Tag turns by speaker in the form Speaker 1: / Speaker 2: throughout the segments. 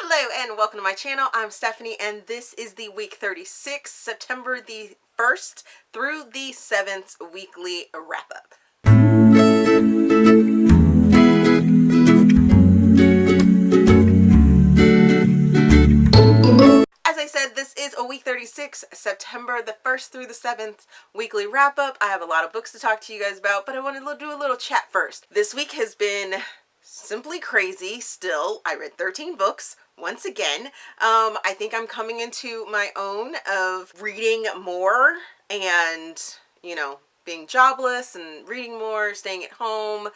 Speaker 1: Hello and welcome to my channel. I'm Stephanie and this is the week 36, September the 1st through the 7th weekly wrap up. As I said, this is a week 36, September the 1st through the 7th weekly wrap up. I have a lot of books to talk to you guys about, but I wanted to do a little chat first. This week has been simply crazy still. I read 13 books. Once again, I think I'm coming into my own of reading more and, you know, being jobless and reading more, staying at home.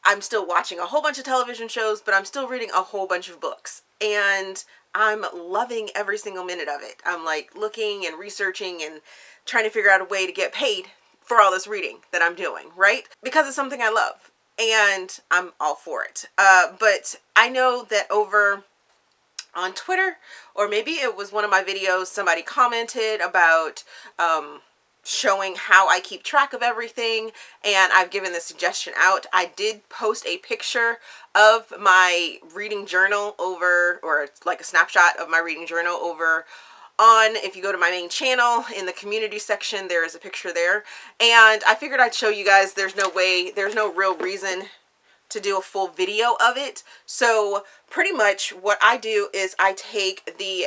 Speaker 1: I'm still watching a whole bunch of television shows, but I'm still reading a whole bunch of books. And I'm loving every single minute of it. I'm like looking and researching and trying to figure out a way to get paid for all this reading that I'm doing, right? Because it's something I love and I'm all for it. But I know that over on Twitter, or maybe it was one of my videos, somebody commented about showing how I keep track of everything, and I've given the suggestion out. I did post a picture of my reading journal over, or like a snapshot of my reading journal over on, if you go to my main channel in the community section, there is a picture there, and I figured I'd show you guys. There's no real reason to do a full video of it. So pretty much what I do is I take the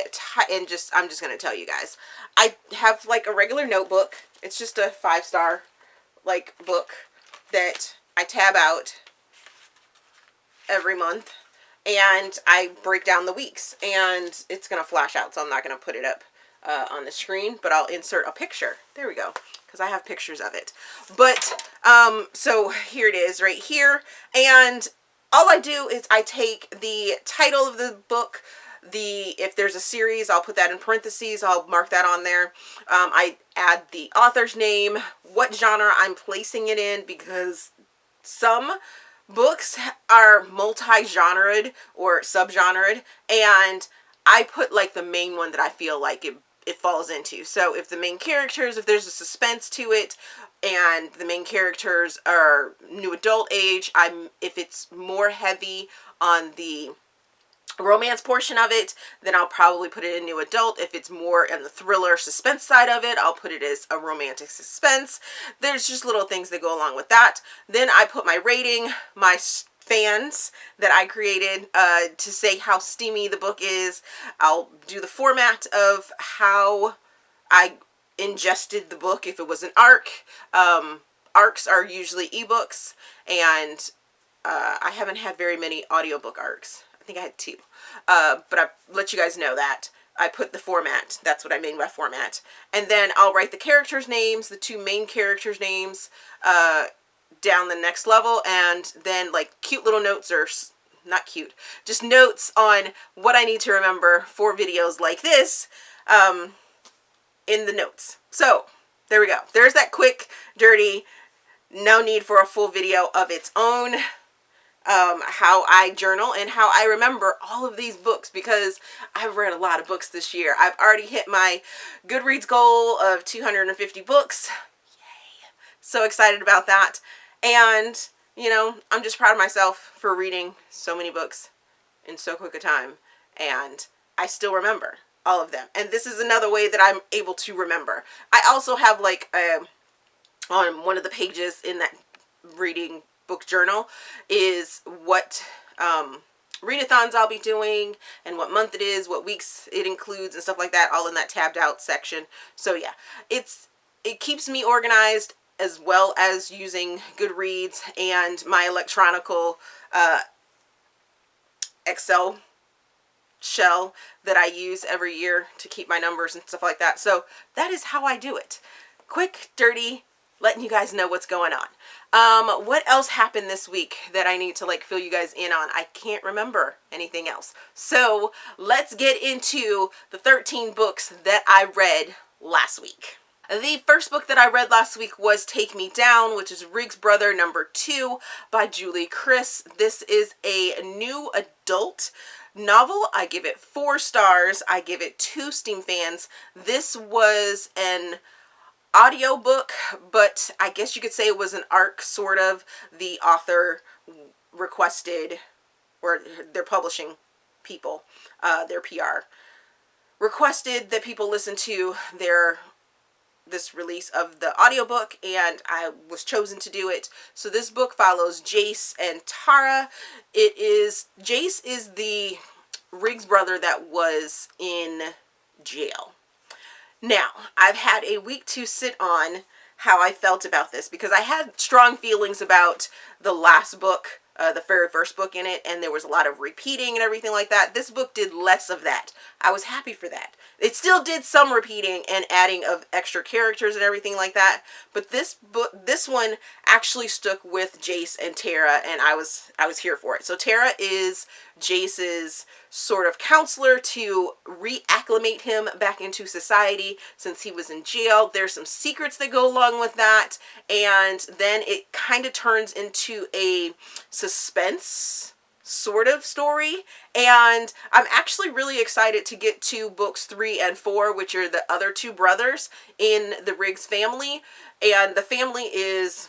Speaker 1: I'm just going to tell you guys. I have like a regular notebook. It's just a 5-star like book that I tab out every month, and I break down the weeks, and it's going to flash out, so I'm not going to put it up on the screen, but I'll insert a picture. There we go, because I have pictures of it. But so here it is right here, and all I do is I take the title of the book, if there's a series, I'll put that in parentheses, I'll mark that on there. I add the author's name, what genre I'm placing it in, because some books are multi-genred or subgenred, and I put like the main one that I feel like it falls into. So if the main characters, if there's a suspense to it, and the main characters are new adult age, if it's more heavy on the romance portion of it, then I'll probably put it in new adult. If it's more in the thriller suspense side of it, I'll put it as a romantic suspense. There's just little things that go along with that. Then I put my rating, my fans that I created to say how steamy the book is. I'll do the format of how I ingested the book. If it was an arc, arcs are usually ebooks, and I haven't had very many audiobook arcs. I think I had 2, but I let you guys know that I put the format. That's what I mean by format. And then I'll write the characters' names, the 2 main characters' names, down the next level, and then like cute little notes, or not cute, just notes on what I need to remember for videos like this in the notes. So there we go. There's that quick, dirty, no need for a full video of its own, how I journal and how I remember all of these books, because I've read a lot of books this year. I've already hit my Goodreads goal of 250 books. Yay. So excited about that. And, you know, I'm just proud of myself for reading so many books in so quick a time. And I still remember all of them. And this is another way that I'm able to remember. I also have like on one of the pages in that reading book journal is what readathons I'll be doing, and what month it is, what weeks it includes, and stuff like that, all in that tabbed out section. So yeah, it keeps me organized, as well as using Goodreads and my electronical Excel shell that I use every year to keep my numbers and stuff like that. So that is how I do it. Quick, dirty, letting you guys know what's going on. What else happened this week that I need to like fill you guys in on? I can't remember anything else. So let's get into the 13 books that I read last week. The first book that I read last week was Take Me Down, which is Riggs Brother #2 by Julie Kriss. This is a new adult novel. I give it 4 stars. I give it 2 Steam fans. This was an audiobook, but I guess you could say it was an arc, sort of. The author requested, or they're publishing people, their PR, requested that people listen to this release of the audiobook, and I was chosen to do it. So this book follows Jace and Tara. Jace is the Riggs brother that was in jail. Now, I've had a week to sit on how I felt about this, because I had strong feelings about the last book, the very first book in it, and there was a lot of repeating and everything like that. This book did less of that. I was happy for that. It still did some repeating and adding of extra characters and everything like that, but this one actually stuck with Jace and Tara, and I was here for it. So Tara is Jace's sort of counselor to reacclimate him back into society since he was in jail. There's some secrets that go along with that, and then it kind of turns into a suspense sort of story, and I'm actually really excited to get to books 3 and 4, which are the other two brothers in the Riggs family. And the family is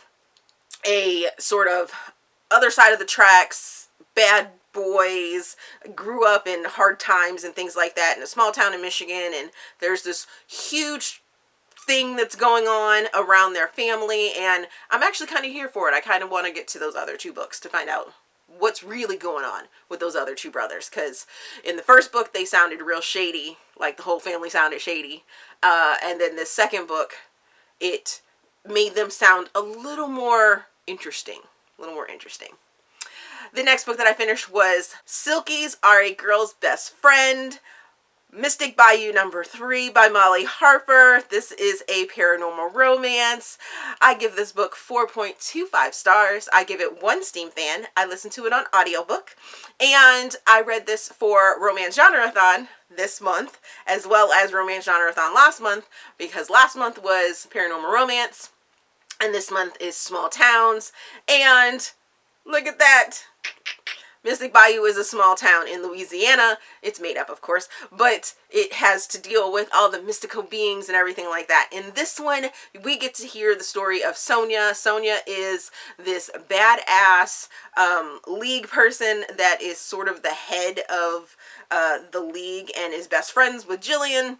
Speaker 1: a sort of other side of the tracks, bad boys, grew up in hard times and things like that in a small town in Michigan, and there's this huge thing that's going on around their family, and I'm actually kind of here for it. I kind of want to get to those other two books to find out what's really going on with those other two brothers, because in the first book they sounded real shady, like the whole family sounded shady, and then the second book, it made them sound a little more interesting. The next book that I finished was Selkies Are a Girl's Best Friend, Mystic Bayou number 3 by Molly Harper. This is a paranormal romance. I give this book 4.25 stars. I give it 1 Steam fan. I listened to it on audiobook, and I read this for Romance Genreathon this month, as well as Romance Genreathon last month, because last month was paranormal romance, and this month is small towns, and look at that. Mystic Bayou is a small town in Louisiana. It's made up, of course, but it has to deal with all the mystical beings and everything like that. In this one, we get to hear the story of Sonia. Sonia is this badass league person that is sort of the head of the league and is best friends with Jillian,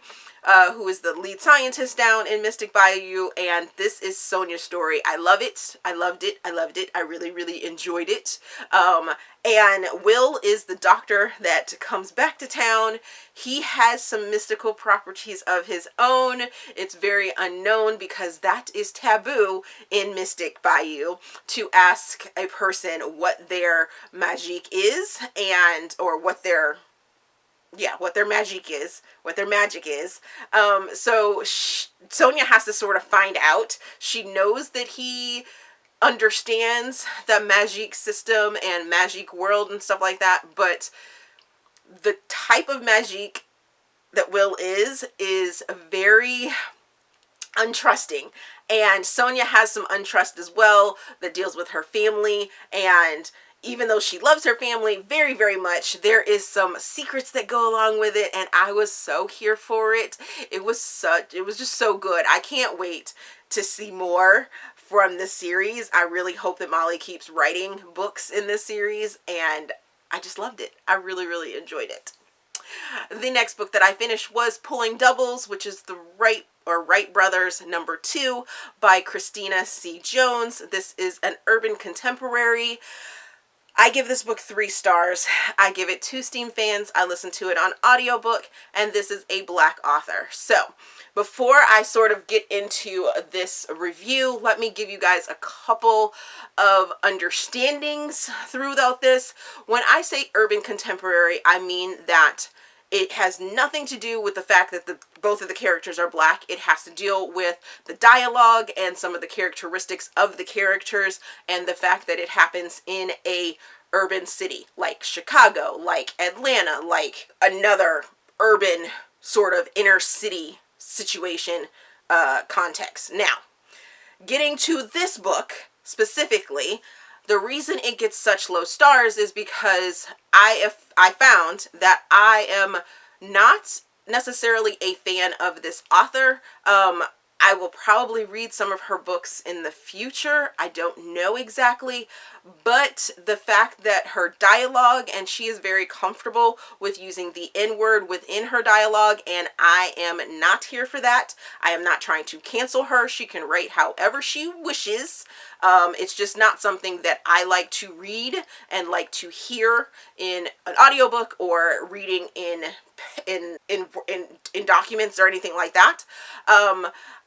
Speaker 1: who is the lead scientist down in Mystic Bayou, and this is Sonia's story. I love it. I loved it. I really, really enjoyed it. And Will is the doctor that comes back to town. He has some mystical properties of his own. It's very unknown because that is taboo in Mystic Bayou, to ask a person what their magic is, and or what their magic is. So Sonia has to sort of find out. She knows that he understands the magic system and magic world and stuff like that, but the type of magic that Will is very untrusting, and Sonia has some untrust as well that deals with her family, and even though she loves her family very, very much, there is some secrets that go along with it, and I was so here for it. It was just so good. I can't wait to see more from this series. I really hope that Molly keeps writing books in this series, and I just loved it. I really, really enjoyed it. The next book that I finished was Pulling Doubles, which is the Wright Brothers number 2 by Christina C. Jones. This is an urban contemporary. I give this book 3 stars. I give it 2 Steam fans. I listened to it on audiobook, and this is a Black author. So before I sort of get into this review, let me give you guys a couple of understandings throughout this. When I say urban contemporary, I mean that it has nothing to do with the fact that both of the characters are Black. It has to deal with the dialogue and some of the characteristics of the characters, and the fact that it happens in a urban city like Chicago, like Atlanta, like another urban sort of inner city situation context. Now, getting to this book specifically, the reason it gets such low stars is because I found that I am not necessarily a fan of this author. I will probably read some of her books in the future. I don't know exactly, but the fact that her dialogue, and she is very comfortable with using the N-word within her dialogue, and I am not here for that. I am not trying to cancel her. She can write however she wishes. It's just not something that I like to read and like to hear in an audiobook or reading in documents or anything like that.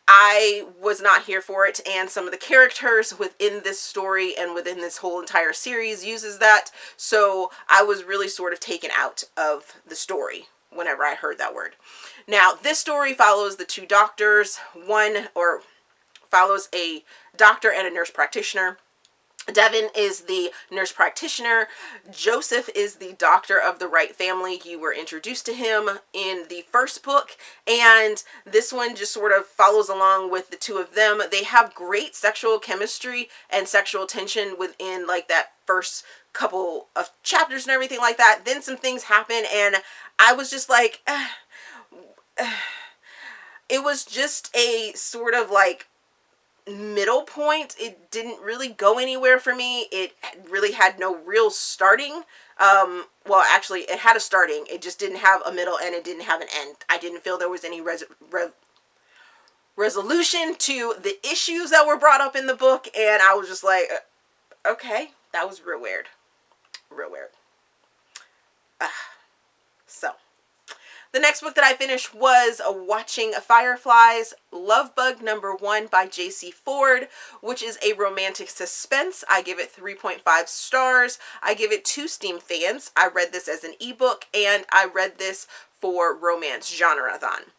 Speaker 1: I was not here for it, and some of the characters within this story and within this whole entire series uses that, so I was really sort of taken out of the story whenever I heard that word. Now, this story follows the two doctors, follows a doctor and a nurse practitioner. Devin is the nurse practitioner. Joseph is the doctor of the right family. You were introduced to him in the first book, and this one just sort of follows along with the two of them. They have great sexual chemistry and sexual tension within like that first couple of chapters and everything like that. Then some things happen, and I was just like, it was just a sort of like middle point. It didn't really go anywhere for me. It really had no real starting. Well, actually, it had a starting. It just didn't have a middle, and it didn't have an end. I didn't feel there was any resolution to the issues that were brought up in the book, and I was just like, okay, that was real weird. Real weird. So, the next book that I finished was Watching Fireflies, Love Bug #1 by Jaycee Ford, which is a romantic suspense. I give it 3.5 stars. I give it 2 Steam fans. I read this as an ebook, and I read this for Romance Genre-thon.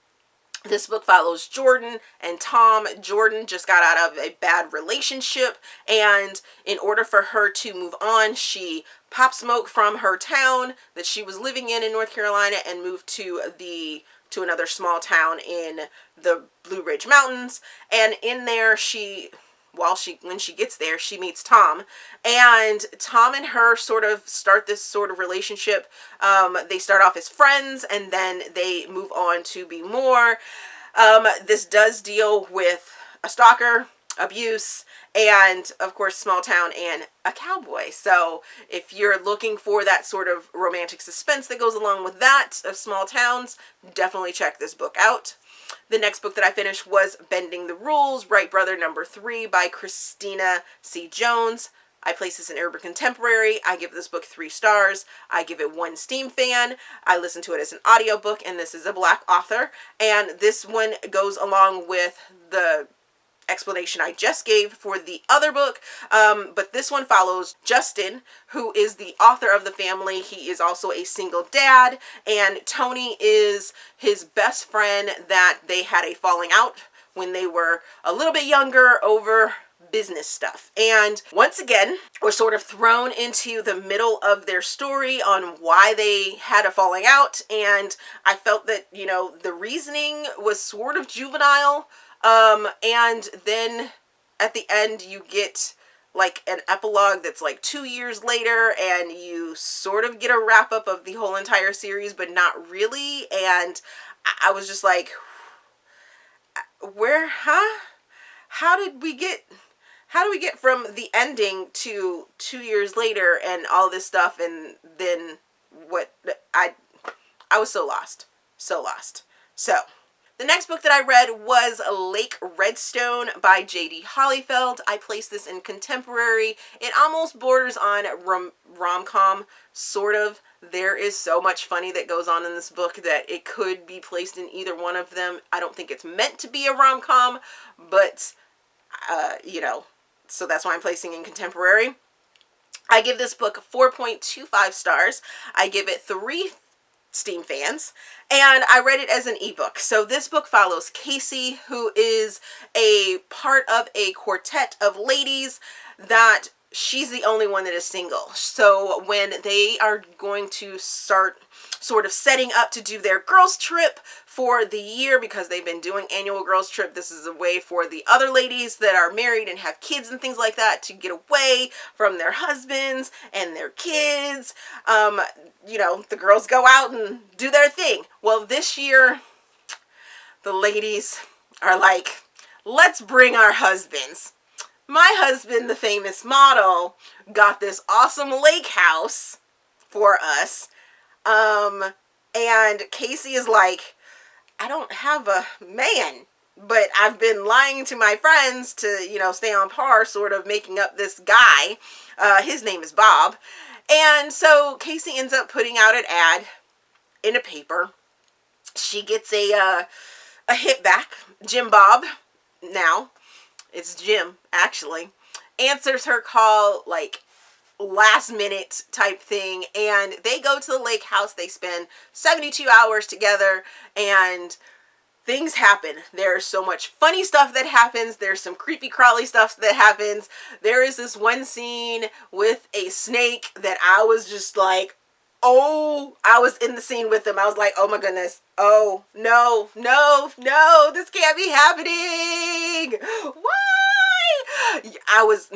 Speaker 1: This book follows Jordan and Tom. Jordan just got out of a bad relationship, and in order for her to move on, she popped smoke from her town that she was living in North Carolina and moved to another small town in the Blue Ridge Mountains. And in there, when she gets there, she meets Tom, and Tom and her sort of start this sort of relationship. They start off as friends, and then they move on to be more. This does deal with a stalker, abuse, and of course small town and a cowboy. So if you're looking for that sort of romantic suspense that goes along with that of small towns, definitely check this book out. The next book that I finished was Bending the Rules, Wright Brother #3 by Christina C. Jones. I place this in Urban Contemporary. I give this book 3 stars. I give it 1 Steam fan. I listen to it as an audiobook, and this is a Black author. And this one goes along with the explanation I just gave for the other book, but this one follows Justin, who is the author of the family. He is also a single dad, and Tony is his best friend that they had a falling out when they were a little bit younger over business stuff. And once again, we're sort of thrown into the middle of their story on why they had a falling out, and I felt that, you know, the reasoning was sort of juvenile. And then at the end you get like an epilogue that's like 2 years later, and you sort of get a wrap up of the whole entire series, but not really. And I was just like, how did we get from the ending to 2 years later and all this stuff? And then what? I was so lost. So the next book that I read was Lake Redstone by J.D. Hollyfield. I placed this in contemporary. It almost borders on rom-com, sort of. There is so much funny that goes on in this book that it could be placed in either one of them. I don't think it's meant to be a rom-com, but, you know, so that's why I'm placing in contemporary. I give this book 4.25 stars. I give it 3 Steam fans, and I read it as an ebook. So this book follows Casey, who is a part of a quartet of ladies that she's the only one that is single. So when they are going to start sort of setting up to do their girls trip for the year, because they've been doing annual girls trip, this is a way for the other ladies that are married and have kids and things like that to get away from their husbands and their kids. You know, the girls go out and do their thing. Well, this year the ladies are like, let's bring our husbands. My husband, the famous model, got this awesome lake house for us. And Casey is like, I don't have a man, but I've been lying to my friends to, you know, stay on par, sort of making up this guy. His name is Bob. And so Casey ends up putting out an ad in a paper. She gets a hit back. Jim Bob, now it's Jim, actually, answers her call like last minute type thing, and they go to the lake house. They spend 72 hours together, and things happen. There's so much funny stuff that happens. There's some creepy crawly stuff that happens. There is this one scene with a snake that I was just like, oh, I was in the scene with them. I was like, oh my goodness. Oh, no, no, no, this can't be happening. Why? I was...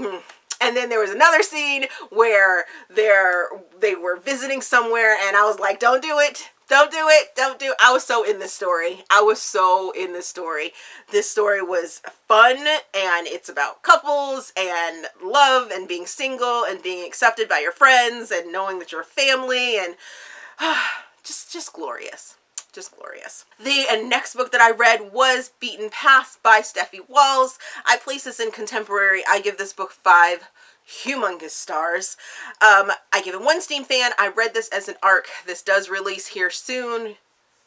Speaker 1: And then there was another scene where they were visiting somewhere, and I was like, don't do it. Don't do it. Don't do it. I was so in this story. I was so in this story. This story was fun, and it's about couples and love and being single and being accepted by your friends and knowing that you're a family, and just glorious. Just glorious. The next book that I read was Beaten Paths by Stephie Walls. I place this in contemporary. I give this book 5 humongous stars. I give it 1 Steam fan. I read this as an ARC. This does release here soon,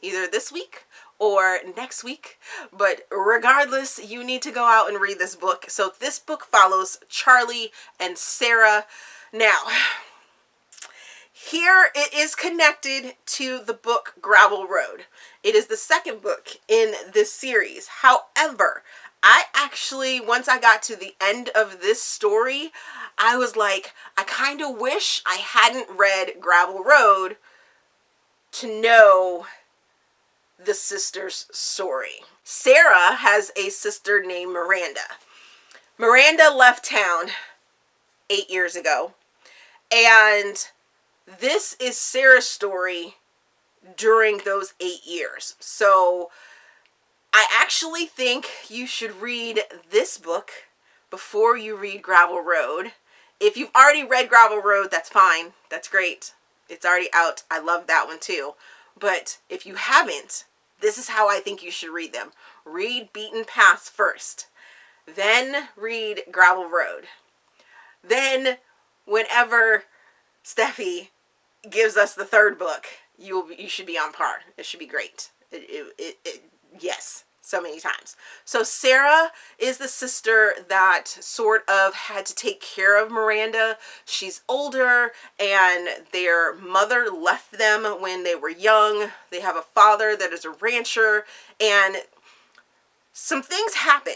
Speaker 1: either this week or next week, but regardless, you need to go out and read this book. So this book follows Charlie and Sarah. Now, here it is connected to the book Gravel Road. It is the second book in this series. However, I actually, once I got to the end of this story, I was like, I kind of wish I hadn't read Gravel Road to know the sisters' story. Sarah has a sister named Miranda. Miranda left town 8 years ago, and this is Sarah's story during those 8 years. So I actually think you should read this book before you read Gravel Road. If you've already read Gravel Road, that's fine. That's great. It's already out. I love that one too. But if you haven't, this is how I think you should read them. Read Beaten Paths first. Then read Gravel Road. Then, whenever Stephie gives us the third book, you should be on par. It should be great. Yes, so many times. So Sarah is the sister that sort of had to take care of Miranda. She's older, and their mother left them when they were young. They have a father that is a rancher, and some things happen,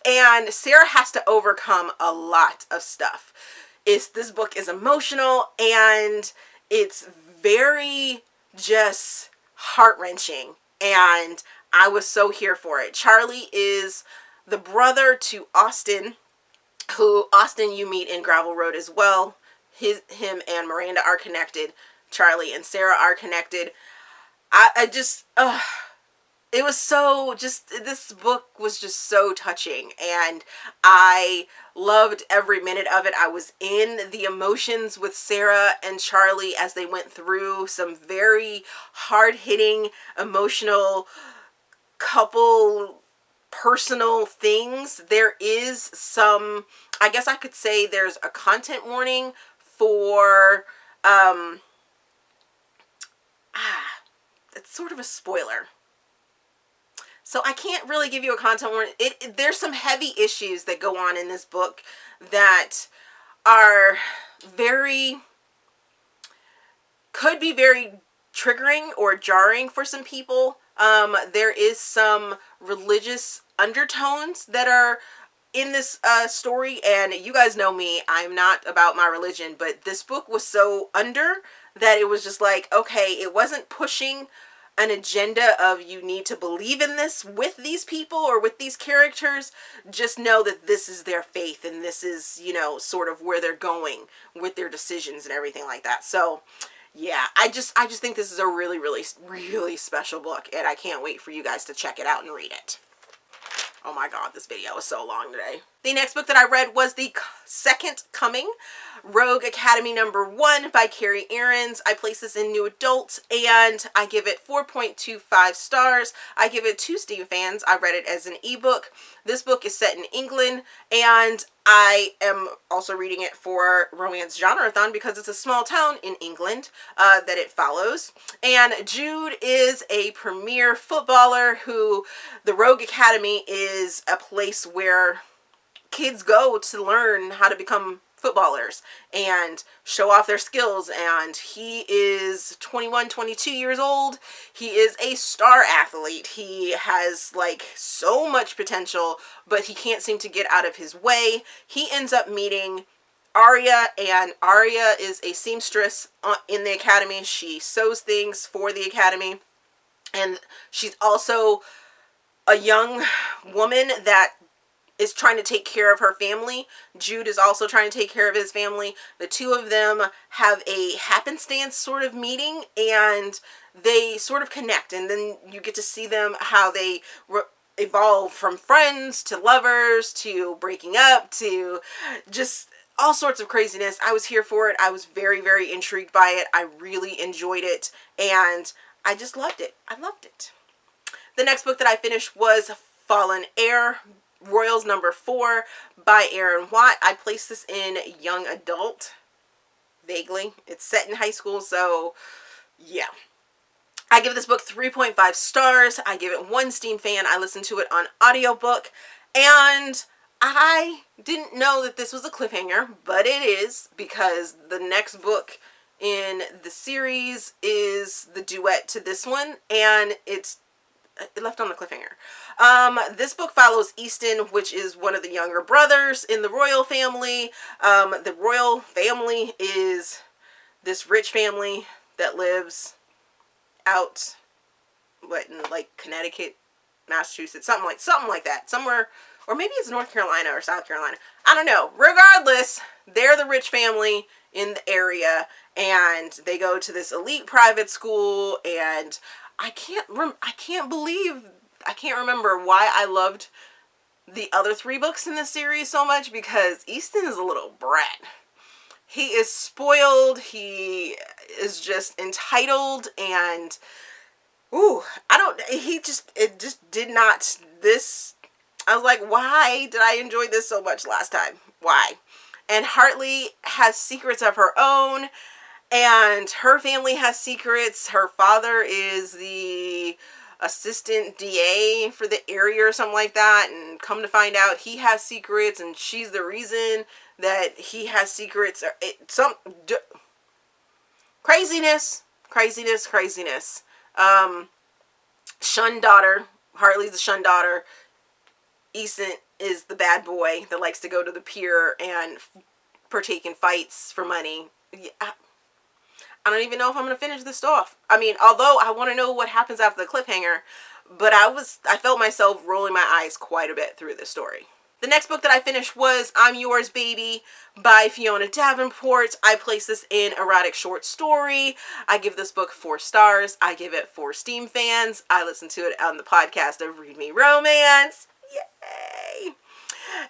Speaker 1: and Sarah has to overcome a lot of stuff. This book is emotional, and it's very just heart-wrenching, and I was so here for it. Charlie is the brother to Austin, who Austin you meet in Gravel Road as well. Him and Miranda are connected. Charlie and Sarah are connected. It was so this book was just so touching, and I loved every minute of it. I was in the emotions with Sarah and Charlie as they went through some very hard-hitting, emotional, couple personal things. There is some, I guess I could say there's a content warning for, it's sort of a spoiler. So I can't really give you a content warning. There's some heavy issues that go on in this book that are could be very triggering or jarring for some people. There is some religious undertones that are in this story, and you guys know me, I'm not about my religion, but this book was so under that it was just like, okay, it wasn't pushing an agenda of you need to believe in this with these people or with these characters. Just know that this is their faith, and this is, you know, sort of where they're going with their decisions and everything like that. So yeah, I just think this is a really, really, really special book, and I can't wait for you guys to check it out and read it. Oh my god, this video is so long today. The next book that I read was The Second Coming, Rogue Academy #1 by Carrie Erin. I place this in New Adult and I give it 4.25 stars. I give it 2 Steam fans. I read it as an ebook. This book is set in England and I am also reading it for Romance Genre-a-thon because it's a small town in England that it follows. And Jude is a premier footballer who the Rogue Academy is a place where kids go to learn how to become footballers and show off their skills, and he is 21, 22 years old. He is a star athlete. He has like so much potential, but he can't seem to get out of his way. He ends up meeting Aria, and Aria is a seamstress in the academy. She sews things for the academy, and she's also a young woman that is trying to take care of her family. Jude is also trying to take care of his family. The two of them have a happenstance sort of meeting and they sort of connect, and then you get to see them how they evolve from friends to lovers to breaking up to just all sorts of craziness. I was here for it. I was very, very intrigued by it. I really enjoyed it and I just loved it. I loved it. The next book that I finished was Fallen Heir, Royals #4 by Erin. I placed this in young adult, vaguely. It's set in high school, so yeah. I give this book 3.5 stars. I give it 1 Steam fan. I listened to it on audiobook, and I didn't know that this was a cliffhanger, but it is, because the next book in the series is the duet to this one, and it left on the cliffhanger. This book follows Easton, which is one of the younger brothers in the royal family. The royal family is this rich family that lives out, in like Connecticut, Massachusetts, something like that, somewhere, or maybe it's North Carolina or South Carolina. I don't know. Regardless, they're the rich family in the area, and they go to this elite private school, and I can't remember why I loved the other 3 books in this series so much, because Easton is a little brat. He is spoiled. He is just entitled, and I was like, why did I enjoy this so much last time? Why? And Hartley has secrets of her own, and her family has secrets. Her father is the assistant DA for the area or something like that, and come to find out he has secrets, and she's the reason that he has secrets. Craziness. Shun daughter. Hartley's the shun daughter. Easton is the bad boy that likes to go to the pier and partake in fights for money. Yeah, I don't even know if I'm going to finish this off. I mean, although I want to know what happens after the cliffhanger, but I felt myself rolling my eyes quite a bit through this story. The next book that I finished was I'm Yours, Baby by Fiona Davenport. I place this in erotic short story. I give this book 4 stars. I give it 4 Steam fans. I listened to it on the podcast of Read Me Romance. Yay!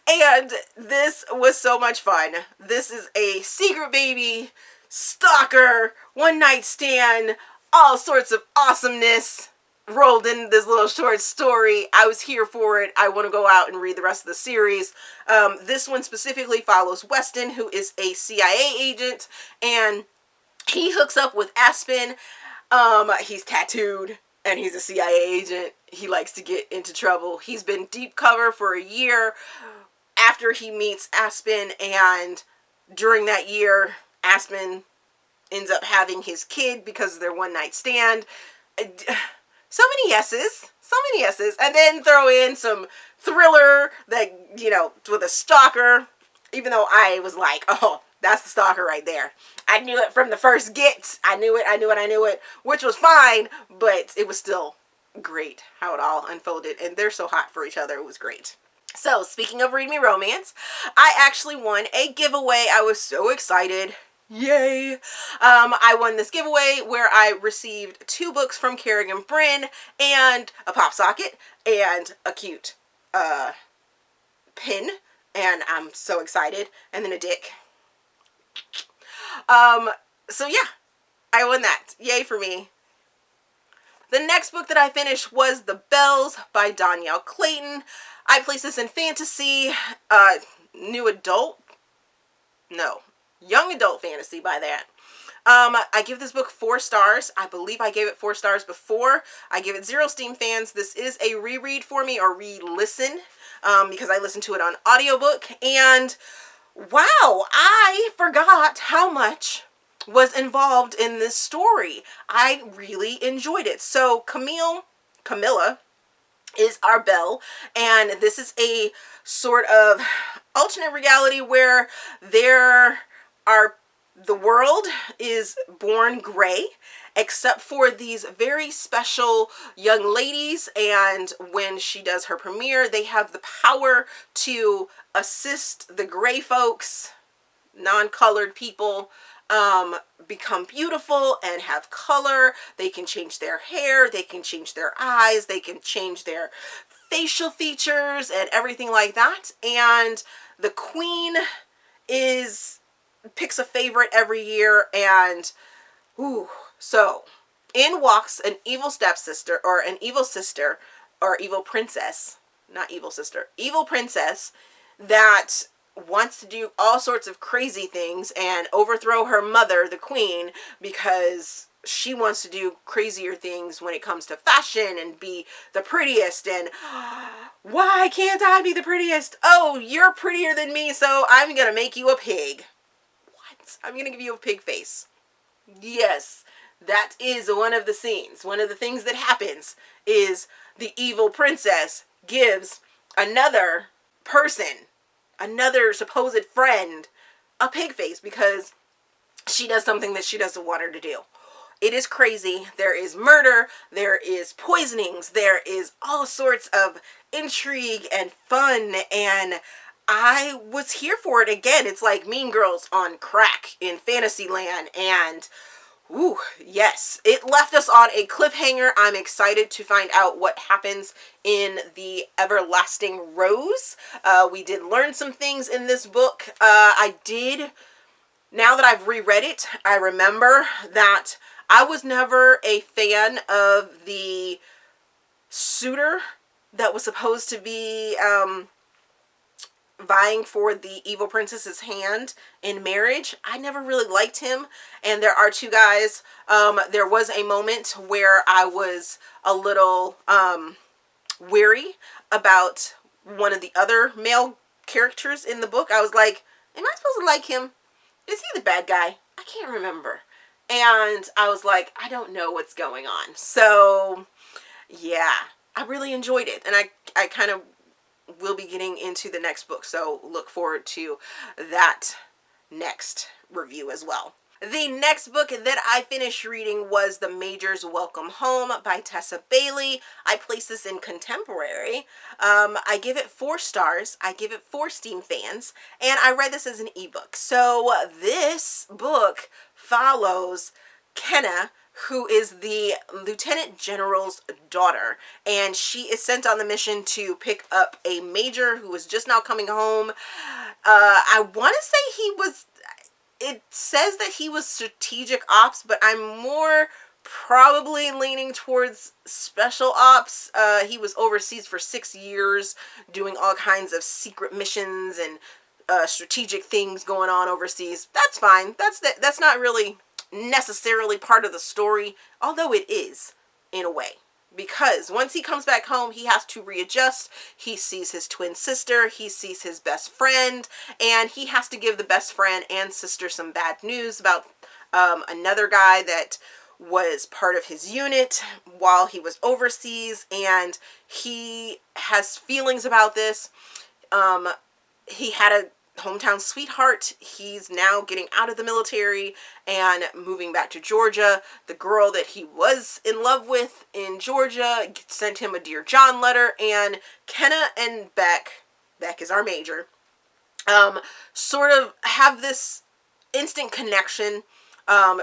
Speaker 1: And this was so much fun. This is a secret baby, stalker, one night stand, all sorts of awesomeness rolled in this little short story. I was here for it. I want to go out and read the rest of the series. This one specifically follows Weston, who is a CIA agent, and he hooks up with Aspen. He's tattooed, and he's a CIA agent. He likes to get into trouble. He's been deep cover for a year after he meets Aspen, and during that year, Aspen ends up having his kid because of their one night stand. So many yeses, and then throw in some thriller that, with a stalker, even though I was like, oh, that's the stalker right there. I knew it from the first get. I knew it, which was fine, but it was still great how it all unfolded, and they're so hot for each other. It was great. So, speaking of Read Me Romance, I actually won a giveaway. I was so excited. Yay! I won this giveaway where I received 2 books from Kerrigan Bryn and a pop socket and a cute pin, and I'm so excited. And then a dick. So yeah, I won that. Yay for me. The next book that I finished was The Bells by Dhonielle Clayton. I placed this in fantasy, new adult, no, young adult fantasy by that. I give this book 4 stars. I believe I gave it 4 stars before. I give it 0 Steam fans. This is a reread for me, or re-listen, because I listened to it on audiobook. And wow, I forgot how much was involved in this story. I really enjoyed it. So Camilla is our Belle, and this is a sort of alternate reality where the world is born gray, except for these very special young ladies, and when she does her premiere, they have the power to assist the gray folks, non-colored people, become beautiful and have color. They can change their hair, they can change their eyes, they can change their facial features and everything like that. And the queen picks a favorite every year, and so in walks an evil stepsister, or an evil sister, or evil princess, not evil sister, evil princess, that wants to do all sorts of crazy things and overthrow her mother, the queen, because she wants to do crazier things when it comes to fashion and be the prettiest. And why can't I be the prettiest? Oh, you're prettier than me, so I'm gonna make you a pig. What? I'm gonna give you a pig face. Yes, that is one of the scenes. One of the things that happens is the evil princess gives another person, another supposed friend, a pig face because she does something that she doesn't want her to do. It is crazy. There is murder, there is poisonings, there is all sorts of intrigue and fun, and I was here for it. Again, it's like Mean Girls on crack in Fantasyland, and ooh, yes, it left us on a cliffhanger. I'm excited to find out what happens in the Everlasting Rose. We did learn some things in this book. Now that I've reread it, I remember that I was never a fan of the suitor that was supposed to be vying for the evil princess's hand in marriage. I never really liked him, and there are 2 guys. There was a moment where I was a little weary about one of the other male characters in the book. I was like, am I supposed to like him? Is he the bad guy? I can't remember. And I was like, I don't know what's going on. So yeah, I really enjoyed it, and I kind of will be getting into the next book, so look forward to that next review as well. The next book that I finished reading was The Major's Welcome Home by Tessa Bailey. I placed this in contemporary. I give it 4 stars. I give it 4 Steam fans, and I read this as an ebook. So this book follows Kenna, who is the lieutenant general's daughter, and she is sent on the mission to pick up a major who is just now coming home. I want to say it says that he was strategic ops, but I'm more probably leaning towards special ops. He was overseas for 6 years doing all kinds of secret missions and strategic things going on overseas. That's fine. That's not really necessarily part of the story, although it is in a way, because once he comes back home, he has to readjust. He sees his twin sister, he sees his best friend, and he has to give the best friend and sister some bad news about another guy that was part of his unit while he was overseas, and he has feelings about this. He had a hometown sweetheart. He's now getting out of the military and moving back to Georgia. The girl that he was in love with in Georgia sent him a Dear John letter, and Kenna and Beck is our major, sort of have this instant connection.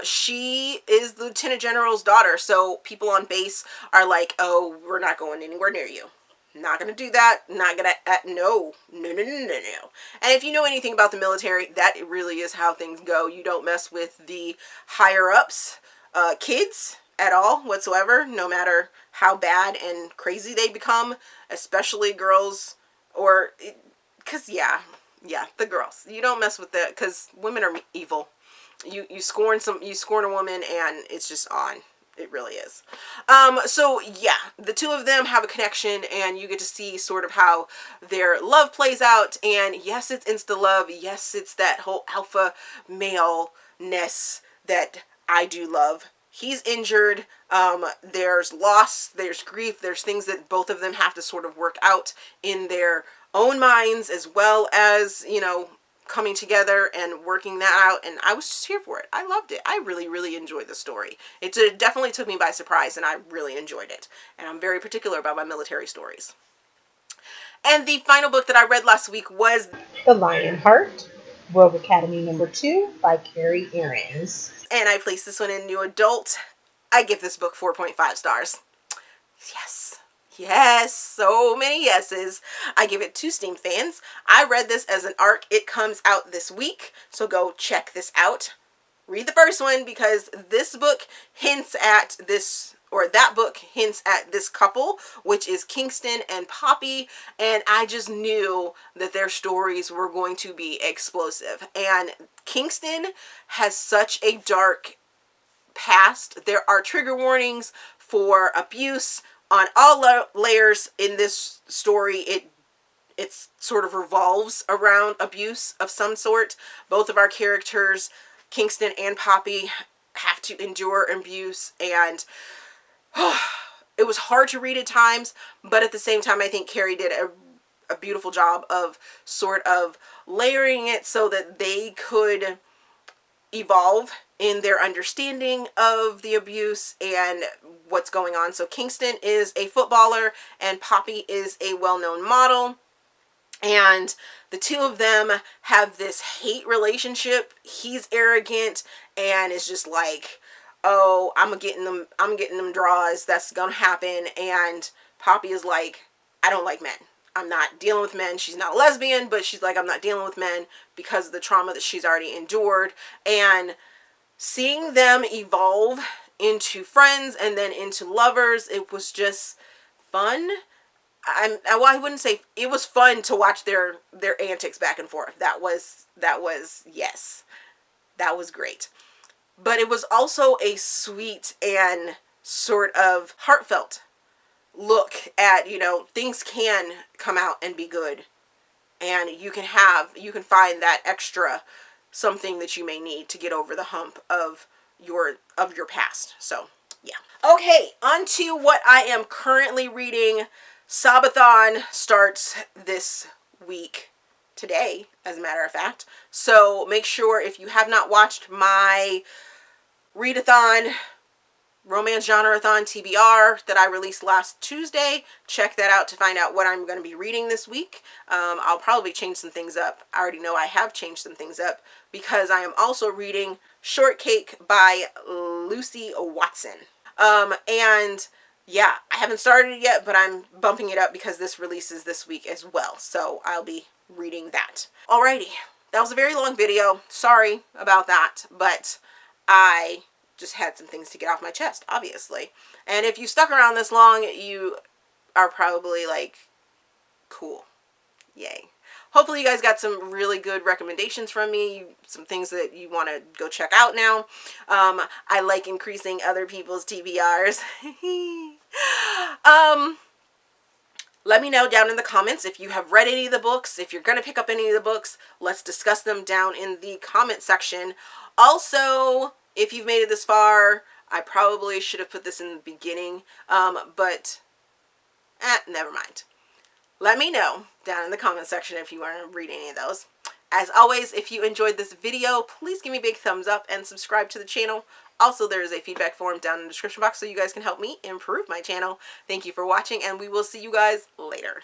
Speaker 1: She is the lieutenant general's daughter, so people on base are like, oh, we're not going anywhere near you. Not gonna do that. Not gonna, no. No, no, no, no, no. And if you know anything about the military, that really is how things go. You don't mess with the higher-ups, kids at all whatsoever, no matter how bad and crazy they become, especially girls, or, because, yeah, the girls. You don't mess with that, because women are evil. You scorn a woman, and it's just on. It really is. So yeah, the two of them have a connection, and you get to see sort of how their love plays out. And yes, it's insta love. Yes, it's that whole alpha male-ness that I do love. He's injured. There's loss, there's grief, there's things that both of them have to sort of work out in their own minds, as well as, you know, coming together and working that out, and I was just here for it. I loved it. I really, really enjoyed the story. It definitely took me by surprise, and I really enjoyed it. And I'm very particular about my military stories. And the final book that I read last week was
Speaker 2: The Lionheart, Rogue Academy #2 by Carrie, Erin.
Speaker 1: And I placed this one in New Adult. I give this book 4.5 stars. Yes. Yes, so many yeses. I give it 2 Steam fans. I read this as an arc. It comes out this week, so go check this out. Read the first one, because this book hints at this, or that book hints at this couple, which is Kingston and Poppy, and I just knew that their stories were going to be explosive. And Kingston has such a dark past. There are trigger warnings for abuse on all layers in this story. It sort of revolves around abuse of some sort. Both of our characters, Kingston and Poppy, have to endure abuse, and it was hard to read at times, but at the same time, I think Carrie did a beautiful job of sort of layering it so that they could evolve in their understanding of the abuse and what's going on. So Kingston is a footballer, and Poppy is a well-known model, and the two of them have this hate relationship. He's arrogant and is just like, oh, I'm getting them draws, that's gonna happen. And Poppy is like, I don't like men. I'm not dealing with men. She's not a lesbian, but she's like, I'm not dealing with men because of the trauma that she's already endured. And seeing them evolve into friends and then into lovers, it was just fun. Well, I wouldn't say it was fun to watch their antics back and forth. That was yes, that was great. But it was also a sweet and sort of heartfelt look at, you know, things can come out and be good, and you can find that extra something that you may need to get over the hump of your past. So yeah. Okay, on to what I am currently reading. Sobathon starts this week, today, as a matter of fact. So make sure, if you have not watched my readathon, romance genre-a-thon TBR that I released last Tuesday, check that out to find out what I'm going to be reading this week. I'll probably change some things up. I already know I have changed some things up, because I am also reading Shortcake by Lucy Watson. And yeah, I haven't started it yet, but I'm bumping it up because this releases this week as well. So I'll be reading that. Alrighty, that was a very long video. Sorry about that, but I just had some things to get off my chest, obviously. And if you stuck around this long, you are probably like, cool. Yay. Hopefully you guys got some really good recommendations from me, some things that you want to go check out now. I like increasing other people's TBRs. Let me know down in the comments if you have read any of the books, if you're going to pick up any of the books. Let's discuss them down in the comment section. Also, if you've made it this far, I probably should have put this in the beginning, but never mind. Let me know down in the comment section if you want to read any of those. As always, if you enjoyed this video, please give me a big thumbs up and subscribe to the channel. Also, there is a feedback form down in the description box so you guys can help me improve my channel. Thank you for watching, and we will see you guys later.